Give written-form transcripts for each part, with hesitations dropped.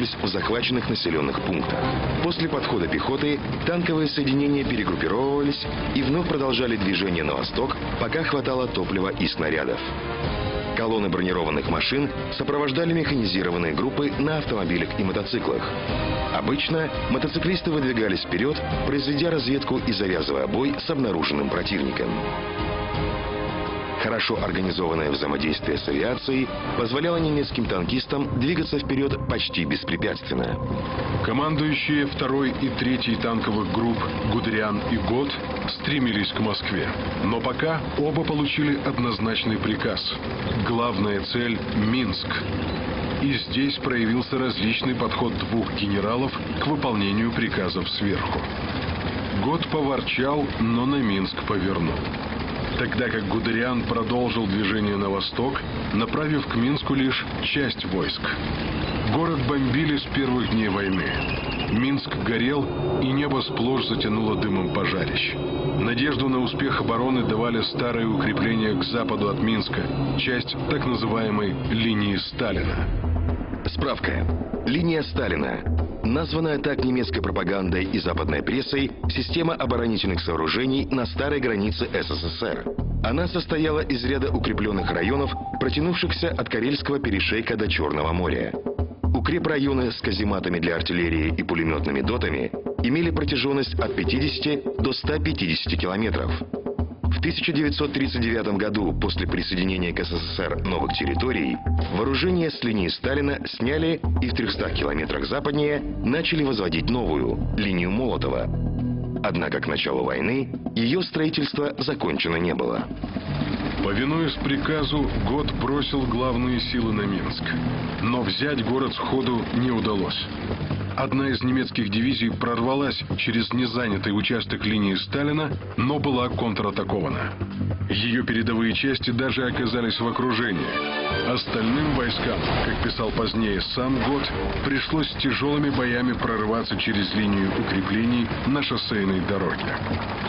окапывались в захваченных населенных пунктах. После подхода пехоты танковые соединения перегруппировывались и вновь продолжали движение на восток, пока хватало топлива и снарядов. Колонны бронированных машин сопровождали механизированные группы на автомобилях и мотоциклах. Обычно мотоциклисты выдвигались вперед, произведя разведку и завязывая бой с обнаруженным противником. Хорошо организованное взаимодействие с авиацией позволяло немецким танкистам двигаться вперед почти беспрепятственно. Командующие 2-й и 3-й танковых групп Гудериан и Гот стремились к Москве. Но пока оба получили однозначный приказ. Главная цель – Минск. И здесь проявился различный подход двух генералов к выполнению приказов сверху. Гот поворчал, но на Минск повернул. Тогда как Гудериан продолжил движение на восток, направив к Минску лишь часть войск. Город бомбили с первых дней войны. Минск горел, и небо сплошь затянуло дымом пожарищ. Надежду на успех обороны давали старые укрепления к западу от Минска, часть так называемой линии Сталина. Справка. Линия Сталина. Названная так немецкой пропагандой и западной прессой система оборонительных сооружений на старой границе СССР. Она состояла из ряда укрепленных районов, протянувшихся от Карельского перешейка до Черного моря. Укрепрайоны с казематами для артиллерии и пулеметными дотами имели протяженность от 50 до 150 километров. В 1939 году, после присоединения к СССР новых территорий, вооружение с линии Сталина сняли и в 300 километрах западнее начали возводить новую, линию Молотова. Однако к началу войны ее строительство закончено не было. Повинуясь приказу, Гот бросил главные силы на Минск. Но взять город сходу не удалось. Одна из немецких дивизий прорвалась через незанятый участок линии Сталина, но была контратакована. Ее передовые части даже оказались в окружении. Остальным войскам, как писал позднее сам Гот, пришлось с тяжелыми боями прорываться через линию укреплений на шоссейной дороге.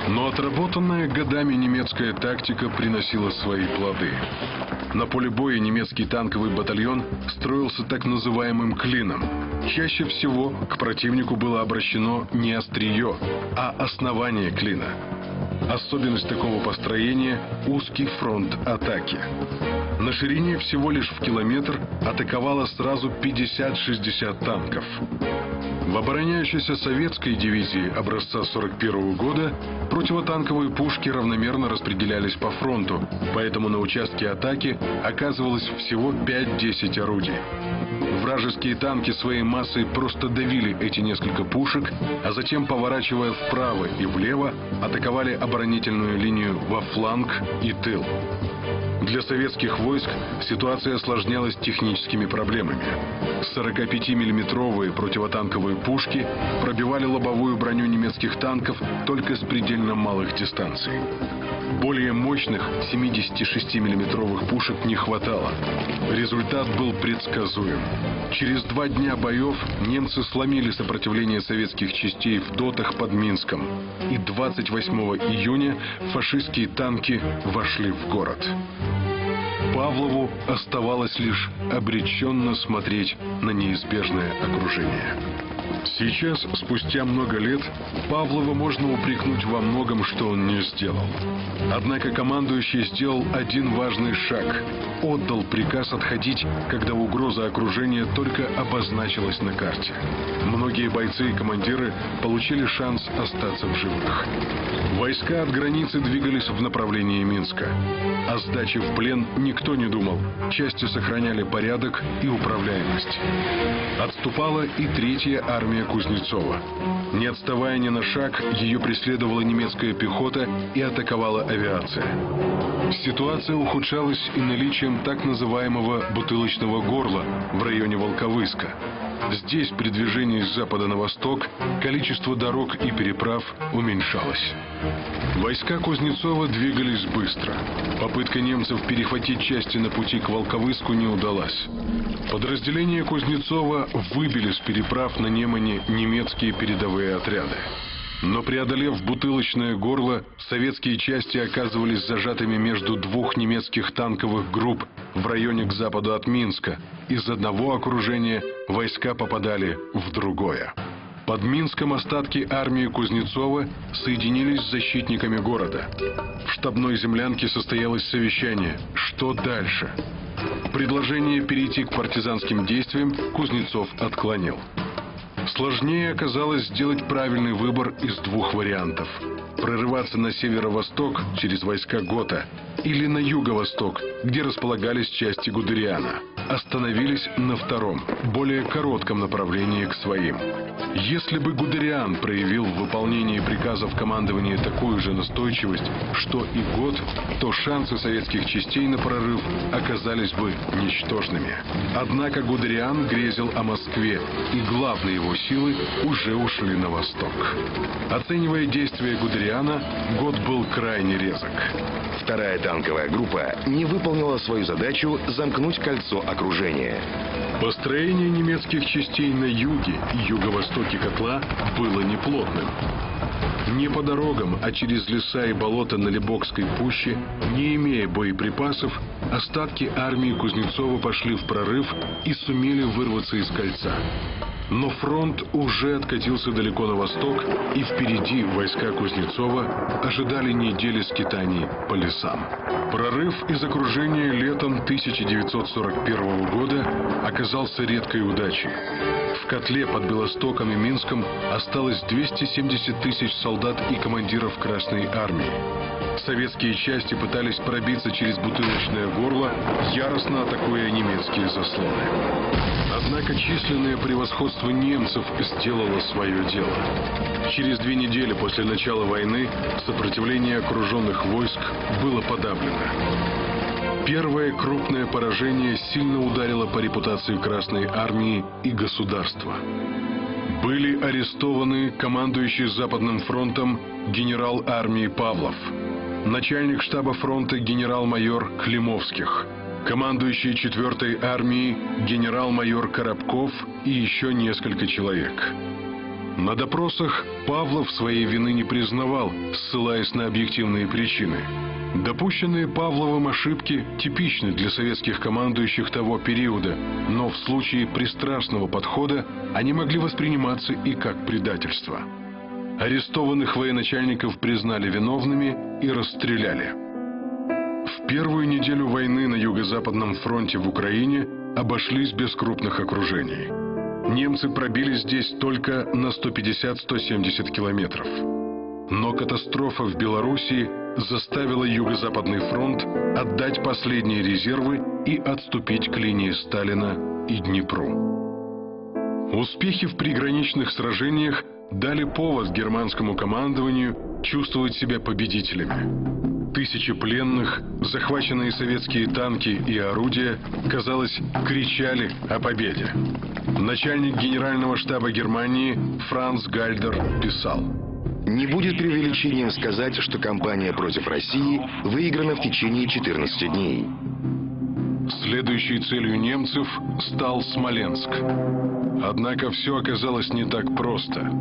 Но отработанная годами немецкая тактика приносила свои плоды. На поле боя немецкий танковый батальон строился так называемым клином. Чаще всего к противнику было обращено не острие, а основание клина. Особенность такого построения – узкий фронт атаки. На ширине всего лишь в километр атаковало сразу 50-60 танков. В обороняющейся советской дивизии образца 41 года противотанковые пушки равномерно распределялись по фронту, поэтому на участке атаки оказывалось всего 5-10 орудий. Вражеские танки своей массой просто давили эти несколько пушек, а затем, поворачивая вправо и влево, атаковали оборонительную линию во фланг и тыл. Для советских войск ситуация осложнялась техническими проблемами. 45-миллиметровые противотанковые пушки пробивали лобовую броню немецких танков только с предельно малых дистанций. Более мощных 76-миллиметровых пушек не хватало. Результат был предсказуем. Через 2 дня боев немцы сломили сопротивление советских частей в дотах под Минском. И 28 июня фашистские танки вошли в город. Павлову оставалось лишь обреченно смотреть на неизбежное окружение. Сейчас, спустя много лет, Павлова можно упрекнуть во многом, что он не сделал. Однако командующий сделал один важный шаг. Отдал приказ отходить, когда угроза окружения только обозначилась на карте. Многие бойцы и командиры получили шанс остаться в живых. Войска от границы двигались в направлении Минска. О сдаче в плен никто не думал. Части сохраняли порядок и управляемость. Отступала и 3-я армия Кузнецова. Не отставая ни на шаг, ее преследовала немецкая пехота и атаковала авиация. Ситуация ухудшалась и наличием так называемого бутылочного горла в районе Волковыска. Здесь при движении с запада на восток количество дорог и переправ уменьшалось. Войска Кузнецова двигались быстро. Попытка немцев перехватить части на пути к Волковыску не удалась. Подразделения Кузнецова выбили с переправ на Немане немецкие передовые отряды. Но преодолев бутылочное горло, советские части оказывались зажатыми между двух немецких танковых групп в районе к западу от Минска. Из одного окружения войска попадали в другое. Под Минском остатки армии Кузнецова соединились с защитниками города. В штабной землянке состоялось совещание. Что дальше? Предложение перейти к партизанским действиям Кузнецов отклонил. Сложнее оказалось сделать правильный выбор из двух вариантов. Прорываться на северо-восток через войска Гота или на юго-восток, где располагались части Гудериана. Остановились на втором, более коротком направлении к своим. Если бы Гудериан проявил в выполнении приказов командования такую же настойчивость, что и Гот, то шансы советских частей на прорыв оказались бы ничтожными. Однако Гудериан грезил о Москве, и главные его силы уже ушли на восток. Оценивая действия Гудериана, Гот был крайне резок. Вторая танковая группа не выполнила свою задачу замкнуть кольцо окружения. Построение немецких частей на юге и юго-востоке котла было неплотным. Не по дорогам, а через леса и болота на Лебокской пуще, не имея боеприпасов, остатки армии Кузнецова пошли в прорыв и сумели вырваться из кольца. Но фронт уже откатился далеко на восток, и впереди войска Кузнецова ожидали недели скитаний по лесам. Прорыв из окружения летом 1941 года оказался редкой удачей. В котле под Белостоком и Минском осталось 270 тысяч солдат и командиров Красной армии. Советские части пытались пробиться через бутылочное горло, яростно атакуя немецкие заслоны. Однако численное превосходство немцев сделало свое дело. Через 2 недели после начала войны сопротивление окруженных войск было подавлено. Первое крупное поражение сильно ударило по репутации Красной армии и государства. Были арестованы командующий Западным фронтом генерал армии Павлов, начальник штаба фронта генерал-майор Климовских, командующий 4-й армией генерал-майор Коробков и еще несколько человек. На допросах Павлов своей вины не признавал, ссылаясь на объективные причины. Допущенные Павловым ошибки типичны для советских командующих того периода, но в случае пристрастного подхода они могли восприниматься и как предательство. Арестованных военачальников признали виновными и расстреляли. В первую неделю войны на Юго-Западном фронте в Украине обошлись без крупных окружений. Немцы пробились здесь только на 150-170 километров. Но катастрофа в Белоруссии заставила Юго-Западный фронт отдать последние резервы и отступить к линии Сталина и Днепру. Успехи в приграничных сражениях дали повод германскому командованию чувствовать себя победителями. Тысячи пленных, захваченные советские танки и орудия, казалось, кричали о победе. Начальник генерального штаба Германии Франц Гальдер писал: «Не будет преувеличением сказать, что кампания против России выиграна в течение 14 дней». Следующей целью немцев стал Смоленск. Однако все оказалось не так просто.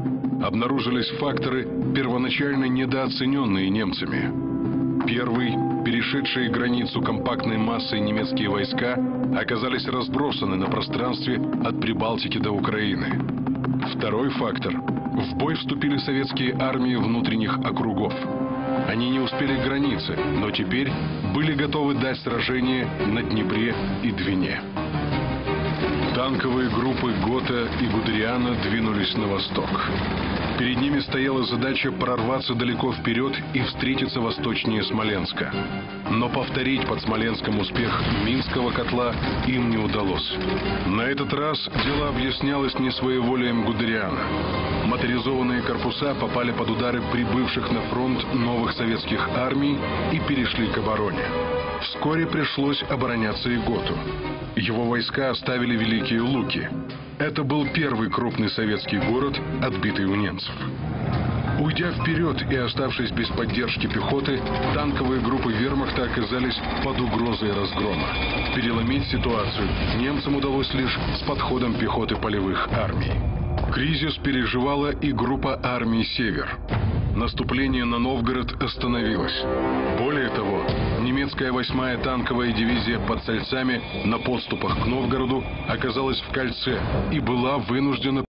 Обнаружились факторы, первоначально недооцененные немцами. Первый, перешедшие границу компактной массой немецкие войска, оказались разбросаны на пространстве от Прибалтики до Украины. Второй фактор. В бой вступили советские армии внутренних округов. Они не успели к границе, но теперь были готовы дать сражение на Днепре и Двине. Танковые группы Гота и Гудериана двинулись на восток. Перед ними стояла задача прорваться далеко вперед и встретиться восточнее Смоленска. Но повторить под Смоленском успех Минского котла им не удалось. На этот раз дело объяснялось не своеволием Гудериана. Моторизованные корпуса попали под удары прибывших на фронт новых советских армий и перешли к обороне. Вскоре пришлось обороняться и Готу. Его войска оставили Великие Луки. Это был первый крупный советский город, отбитый у немцев. Уйдя вперед и оставшись без поддержки пехоты, танковые группы вермахта оказались под угрозой разгрома. Переломить ситуацию немцам удалось лишь с подходом пехоты полевых армий. Кризис переживала и группа армий «Север». Наступление на Новгород остановилось. Более того, немецкая 8-я танковая дивизия под Сальцами на подступах к Новгороду оказалась в кольце и была вынуждена